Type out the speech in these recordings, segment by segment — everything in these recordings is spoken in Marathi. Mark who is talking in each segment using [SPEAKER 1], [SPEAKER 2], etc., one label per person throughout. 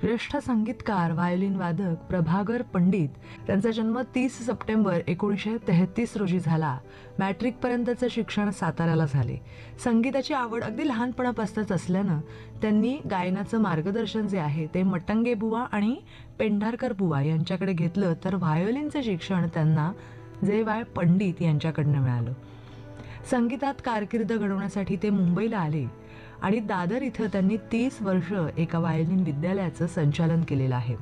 [SPEAKER 1] ज्येष्ठ संगीतकार व्हायोलिन वादक प्रभाकर पंडित त्यांचा जन्म 30 सप्टेंबर 1933 रोजी झाला. मॅट्रिक पर्यंतचे शिक्षण साताऱ्याला झाले. संगीताची आवड अगदी लहानपणापासूनच असल्यानं त्यांनी गायनाचं मार्गदर्शन जे आहे ते मटंगे बुवा आणि पेंढारकर बुवा यांच्याकडे घेतलं, तर व्हायोलिनचं शिक्षण त्यांना जे पंडित यांच्याकडनं मिळालं. संगीतात कारकीर्द घडवण्यासाठी ते मुंबईला आले आणि दादर इथं त्यांनी 30 वर्ष एका व्हायोलिन विद्यालयाचं संचालन केलेलं आहे.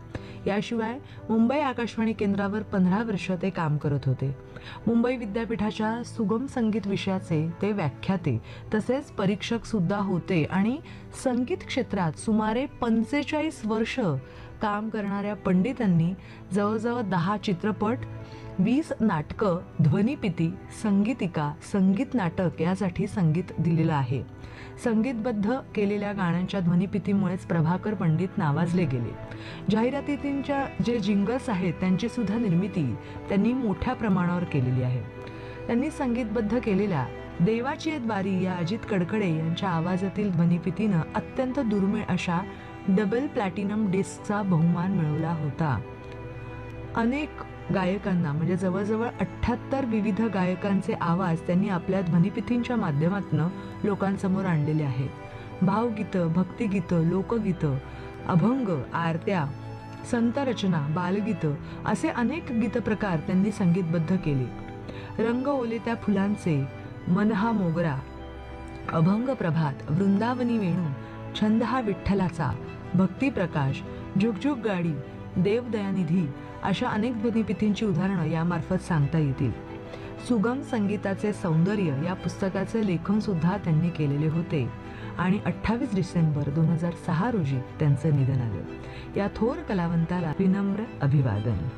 [SPEAKER 1] याशिवाय मुंबई आकाशवाणी केंद्रावर 15 वर्ष ते काम करत होते. मुंबई विद्यापीठाच्या सुगम संगीत विषयाचे ते व्याख्याते तसेच परीक्षक सुद्धा होते आणि संगीत क्षेत्रात सुमारे 45 वर्ष काम करणाऱ्या पंडितांनी जवळजवळ 10 चित्रपट, 20 नाटकं, ध्वनिपिती, संगीतिका, संगीत नाटक यासाठी संगीत दिलेलं आहे. संगीतबद्ध केलेल्या गाण्यांच्या ध्वनिपितीमुळेच प्रभाकर पंडित नावाजले गेले. जाहिरातींच्या जे जिंगल्स आहेत त्यांची सुद्धा निर्मिती त्यांनी मोठ्या प्रमाणावर केलेली आहे. त्यांनी संगीतबद्ध केलेल्या देवाची द्वारी या अजित कडकडे यांच्या आवाजातील ध्वनिपितीनं अत्यंत दुर्मिळ अशा डबल प्लॅटिनम डिस्कचा बहुमान मिळवला होता. अनेक गायकांना म्हणजे जवळजवळ 78 विविध गायकांचे आवाज त्यांनी आपल्या ध्वनिपितींच्या माध्यमातून लोकांसमोर आणलेले आहेत. भावगीतं, भक्तिगीतं, लोकगीतं, अभंग, आरत्या, संतरचना, बालगीतं असे अनेक गीतप्रकार त्यांनी संगीतबद्ध केले. रंग ओले त्या फुलांचे, मन हा मोगरा, अभंग प्रभात, वृंदावनी वेणू, छंद हा विठ्ठलाचा, भक्तिप्रकाश, जुगजुग गाडी, देवदयानिधी अशा अनेक ध्वनिपितींची उदाहरणं यामार्फत सांगता येतील. सुगम संगीताचे सौंदर्य या पुस्तकाचे लेखन सुद्धा त्यांनी केलेले होते आणि 28 डिसेंबर 2006 रोजी त्यांचं निधन आलं. या थोर कलावंताला विनम्र अभिवादन.